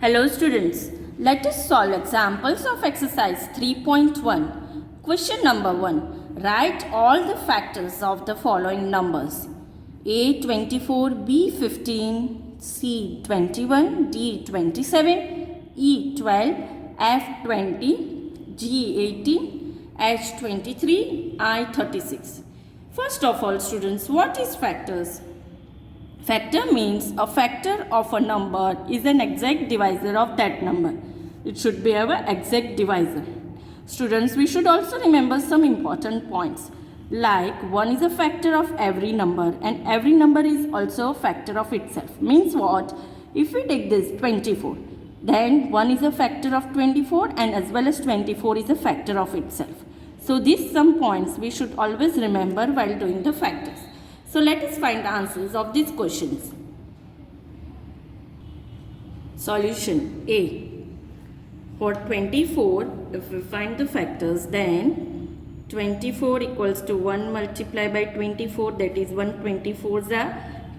Hello students, let us solve examples of exercise 3.1. Question number 1. Write all the factors of the following numbers: A 24, B 15, C 21, D 27, E 12, F 20, G 18, H 23, I 36. First of all students, what is factors? Factor means a factor of a number is an exact divisor of that number. It should be our exact divisor. Students, we should also remember some important points. Like 1 is a factor of every number and every number is also a factor of itself. Means what? If we take this 24, then 1 is a factor of 24 and as well as 24 is a factor of itself. So these some points we should always remember while doing the factors. So let us find the answers of these questions. Solution A. For 24, if we find the factors, then 24 equals to 1 multiplied by 24, that is 1 24s are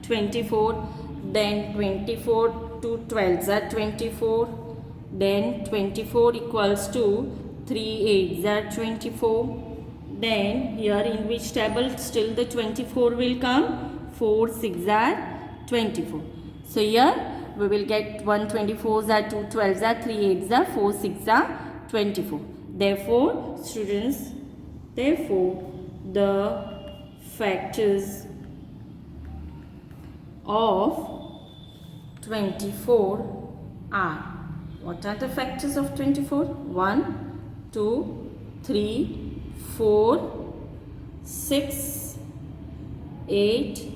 24, then 24 to 12s are 24, then 24 equals to 3 8s are 24. Then here in which table still the 24 will come? 4 6 are 24. So here we will get 1 24s are 2 12s are 3 8s are 4 6 are 24. Therefore students, the factors of 24 are, what are the factors of 24? 1 2 3 4, 6, 8,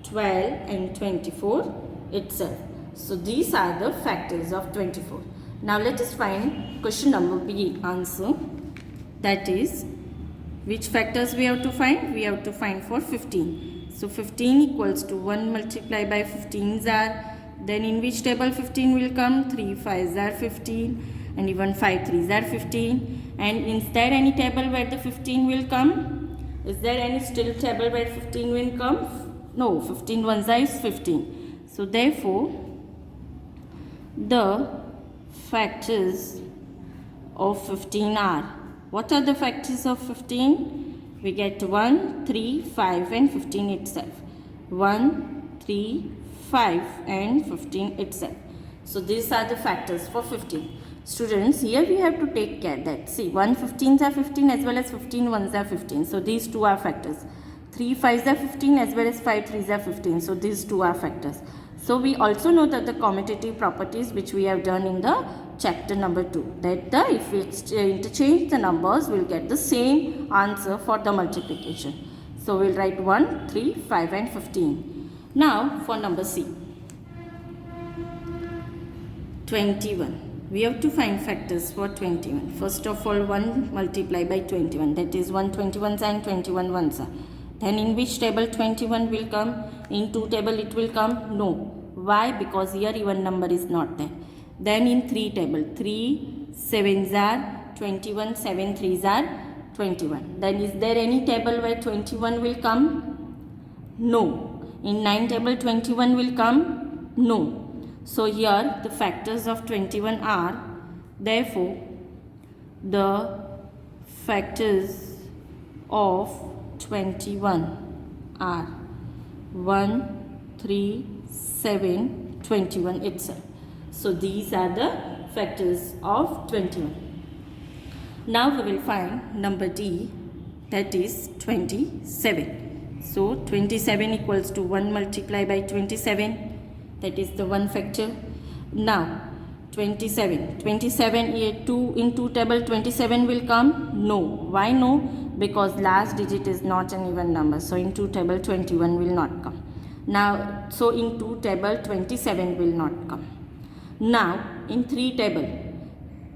12 and 24 itself. So these are the factors of 24. Now let us find question number B answer. That is, which factors we have to find? We have to find for 15. So 15 equals to 1 multiplied by 15s are, then in which table 15 will come? 3 5s are 15 and even 5 3s are 15. And is there any table where the 15 will come? Is there any still table where 15 will come? No, 15 ones is 15. So therefore, the factors of 15 are, what are the factors of 15? We get 1, 3, 5 and 15 itself. 1, 3, 5 and 15 itself. So these are the factors for 15. Students, here we have to take care that, see, 1 15s are 15 as well as 15 1s are 15. So these two are factors. 3 5s are 15 as well as 5 3s are 15. So these two are factors. So we also know that the commutative properties which we have done in the chapter number 2. That if we interchange the numbers, we will get the same answer for the multiplication. So we will write 1, 3, 5 and 15. Now for number C. 21. We have to find factors for 21. First of all, 1 multiplied by 21. That is 1 21s and 21 ones are. Then in which table 21 will come? In 2 table it will come? No. Why? Because here even number is not there. Then in 3 table, 3 7s are 21, 7 3s are 21. Then is there any table where 21 will come? No. In 9 table 21 will come? No. So here the factors of 21 are, therefore the factors of 21 are 1, 3, 7, 21 itself. So these are the factors of 21. Now we will find number D, that is 27. So 27 equals to 1 multiplied by 27. That is the one factor. Now 27 2 in 2 table 27 will come? No. Why no? Because last digit is not an even number. So in 2 table 21 will not come. Now so in 2 table 27 will not come. Now in 3 table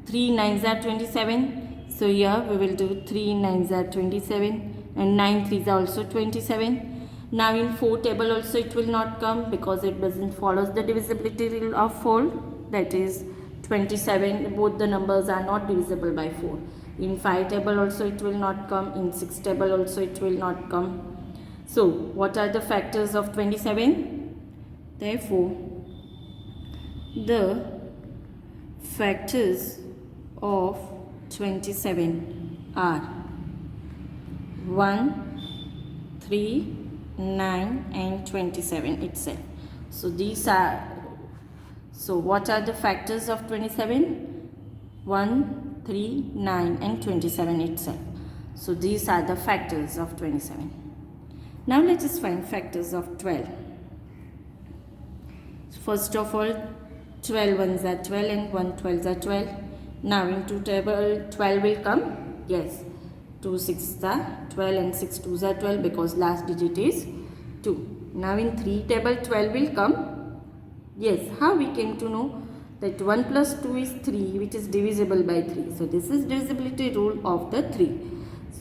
3 9s are 27. So here we will do 3 9s are 27 and 9 3s are also 27. Now in 4 table also it will not come because it doesn't follow the divisibility rule of 4. That is 27, both the numbers are not divisible by 4. In 5 table also it will not come. In 6 table also it will not come. So what are the factors of 27? Therefore, the factors of 27 are 1, 3, 9 and 27 itself. So what are the factors of 27? 1, 3, 9 and 27 itself. So these are the factors of 27. Now let us find factors of 12. First of all, 12 ones are 12 and 1 12s are 12. Now into table 12 will come. Yes, 2 6s are 12 and 6 2s are 12 because last digit is 2. Now in 3 table 12 will come. Yes, how we came to know that 1 plus 2 is 3, which is divisible by 3. So this is divisibility rule of the 3.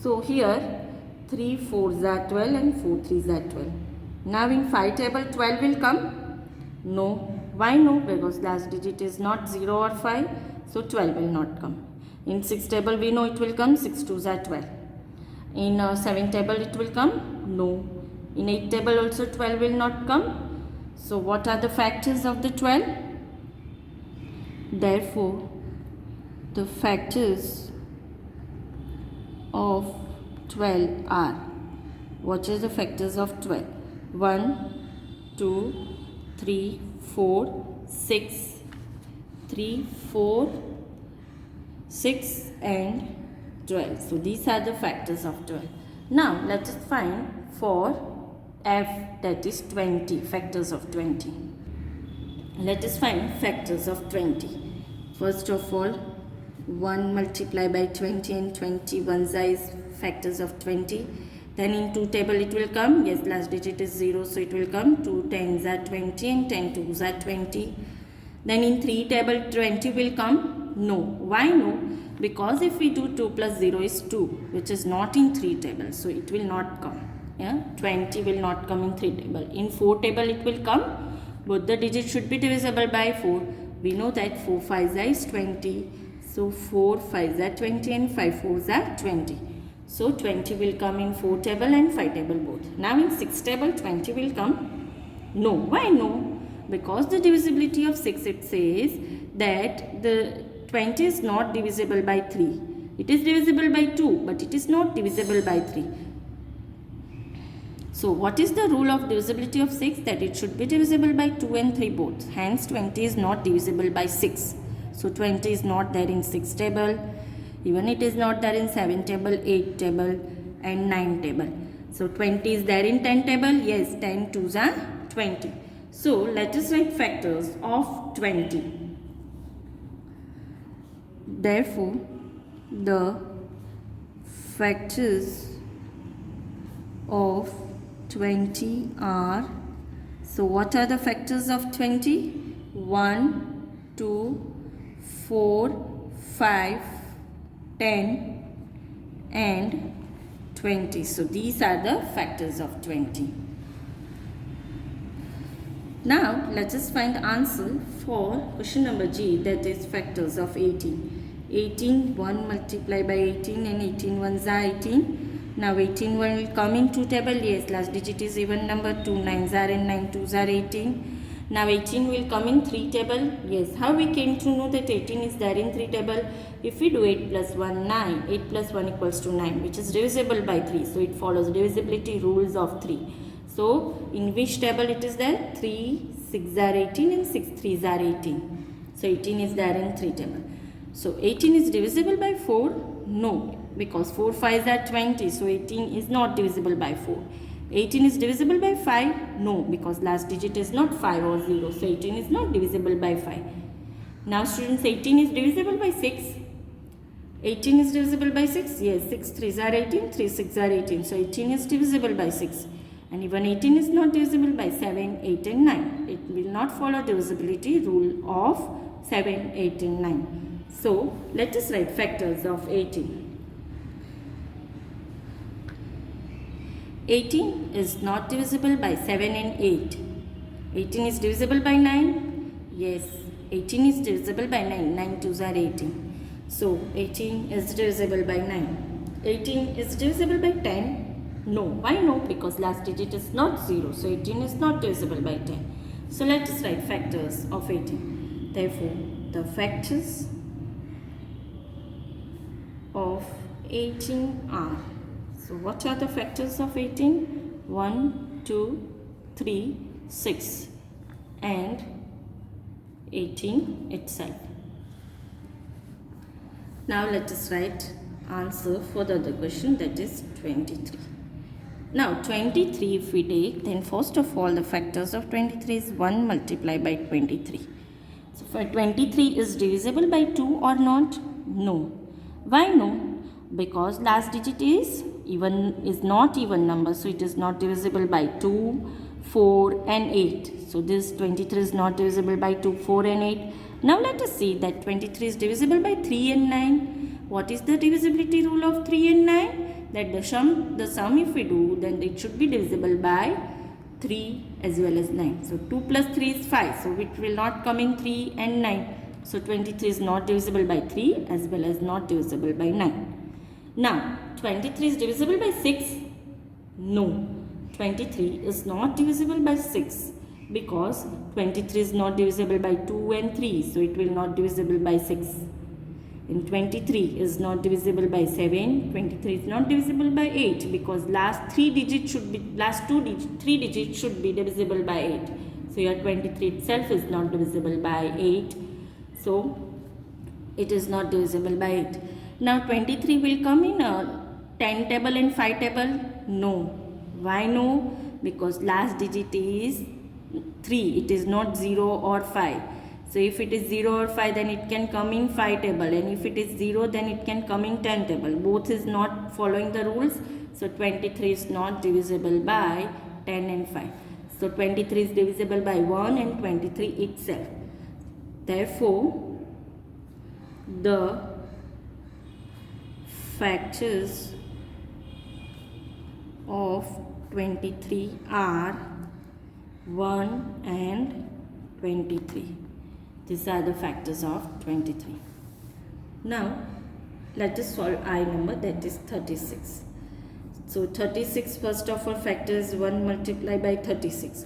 So here 3 4s are 12 and 4 3s are 12. Now in 5 table 12 will come. No. Why no? Because last digit is not 0 or 5. So 12 will not come. In 6 table we know it will come. 6 2s are 12. In 7 table it will come. No. In 8 table also 12 will not come. So what are the factors of the 12? Therefore, the factors of 12 are, what is the factors of 12? 1, 2, 3, 4, 6, 3, 4, 6 and 12. So these are the factors of 12. Now let us find for f, that is 20, factors of 20. Let us find factors of 20. First of all, 1 multiplied by 20 and 21 is factors of 20. Then in 2 table it will come. Yes, last digit is 0, so it will come. 2 10s are 20 and 10 2s are 20. Then in 3 table 20 will come. No. Why no? Because if we do 2 plus 0 is 2, which is not in 3 table, so it will not come. Yeah, 20 will not come in 3 table. In 4 table it will come. Both the digits should be divisible by 4. We know that 4 5s is 20. So 4 5s are 20 and 5 4s are 20. So 20 will come in 4 table and 5 table both. Now in 6 table 20 will come. No. Why no? Because the divisibility of 6, it says that the 20 is not divisible by 3. It is divisible by 2, but it is not divisible by 3. So what is the rule of divisibility of 6? That it should be divisible by 2 and 3 both. Hence 20 is not divisible by 6. So 20 is not there in 6 table. Even it is not there in 7 table, 8 table and 9 table. So 20 is there in 10 table. Yes, 10 2s are 20. So let us write factors of 20. Therefore, the factors of 20 are, so what are the factors of 20? 1, 2, 4, 5, 10 and 20. So these are the factors of 20. Now let us find the answer for question number G, that is factors of 18. 18, 1 multiplied by 18 and 18 ones are 18. Now 18 will come in 2 table. Yes, last digit is even number. 2 9s are and 9 2s are 18. Now 18 will come in 3 table. Yes, how we came to know that 18 is there in 3 table? If we do 8 plus 1, 9. 8 plus 1 equals to 9, which is divisible by 3. So it follows divisibility rules of 3. So in which table it is there? 3 6 are 18 and 6 3s are 18. So 18 is there in 3 table. So 18 is divisible by 4? No, because 4 5s are 20. So 18 is not divisible by 4. 18 is divisible by 5? No, because last digit is not 5 or 0. So 18 is not divisible by 5. Now students, 18 is divisible by 6. 18 is divisible by 6? Yes, 6 3s are 18, 3 6 are 18. So 18 is divisible by 6. And even 18 is not divisible by 7, 8 and 9. It will not follow divisibility rule of 7, 8 and 9. So let us write factors of 18. 18 is not divisible by 7 and 8. 18 is divisible by 9? Yes, 18 is divisible by 9. 9 2s are 18. So 18 is divisible by 9. 18 is divisible by 10? No. Why no? Because last digit is not 0. So 18 is not divisible by 10. So let us write factors of 18. Therefore, the factors of 18 are. So what are the factors of 18? 1, 2, 3, 6 and 18 itself. Now let us write answer for the other question, that is 23. Now 23 if we take, then first of all the factors of 23 is 1 multiplied by 23. So for 23 is divisible by 2 or not? No. Why no? Because last digit is not even number, so it is not divisible by 2, 4 and 8. So this 23 is not divisible by 2, 4 and 8. Now let us see that 23 is divisible by 3 and 9. What is the divisibility rule of 3 and 9? That the sum if we do, then it should be divisible by 3 as well as 9. So 2 plus 3 is 5. So it will not come in 3 and 9. So 23 is not divisible by 3 as well as not divisible by 9. Now 23 is divisible by 6. No. 23 is not divisible by 6 because 23 is not divisible by 2 and 3. So it will not divisible by 6. And 23 is not divisible by 7. 23 is not divisible by 8 because last 3 digits should be divisible by 8. So your 23 itself is not divisible by 8. So it is not divisible by 8. Now 23 will come in a 10 table and 5 table? No. Why no? Because last digit is 3. It is not 0 or 5. So if it is 0 or 5, then it can come in 5 table, and if it is 0, then it can come in 10 table. Both is not following the rules. So 23 is not divisible by 10 and 5. So 23 is divisible by 1 and 23 itself. Therefore, the factors of 23 are 1 and 23. These are the factors of 23. Now, let us solve I number, that is 36. So, 36 first of all factor is 1 multiplied by 36.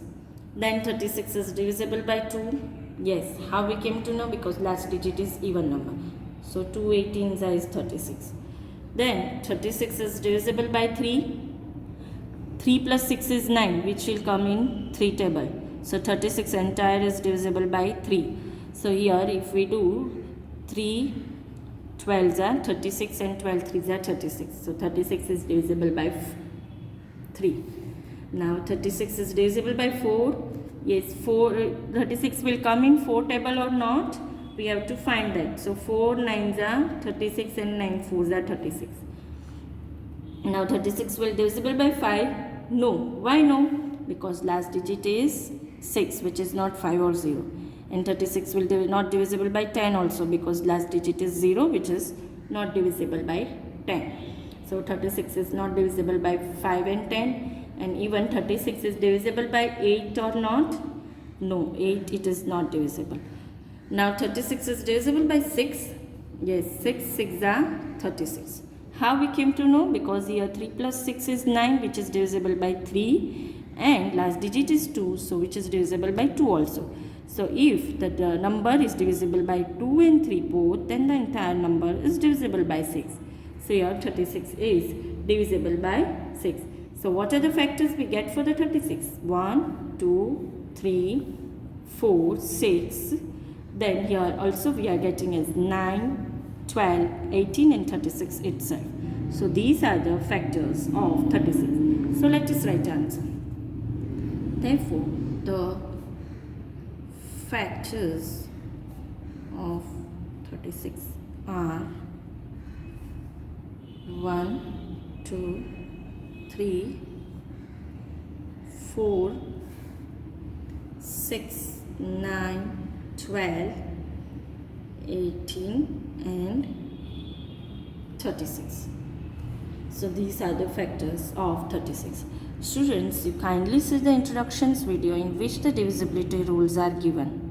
Then 36 is divisible by 2. Yes, how we came to know? Because last digit is even number. So, 2 18s is 36. Then 36 is divisible by 3. 3 plus 6 is 9, which will come in 3 table. So, 36 entire is divisible by 3. So here if we do 3 12s are 36 and 12 3s are 36. So 36 is divisible by 3. Now 36 is divisible by 4. Yes, 36 will come in 4 table or not? We have to find that. So 4 9s are 36 and 9 4s are 36. Now 36 will divisible by 5. No. Why no? Because last digit is 6, which is not 5 or 0. And 36 will not divisible by 10 also because last digit is 0, which is not divisible by 10. So 36 is not divisible by 5 and 10. And even 36 is divisible by 8 or not? No, 8 it is not divisible. Now 36 is divisible by 6. Yes, 6 are 36. How we came to know? Because here 3 plus 6 is 9, which is divisible by 3. And last digit is 2, so which is divisible by 2 also. So if the number is divisible by 2 and 3 both, then the entire number is divisible by 6. So here 36 is divisible by 6. So what are the factors we get for the 36? 1, 2, 3, 4, 6. Then here also we are getting as 9, 12, 18 and 36 itself. So these are the factors of 36. So let us write answer. Therefore, the factors of 36 are 1, 2, 3, 4, 6, 9, 12, 18 and 36. So these are the factors of 36. Students, you kindly see the introductions video in which the divisibility rules are given.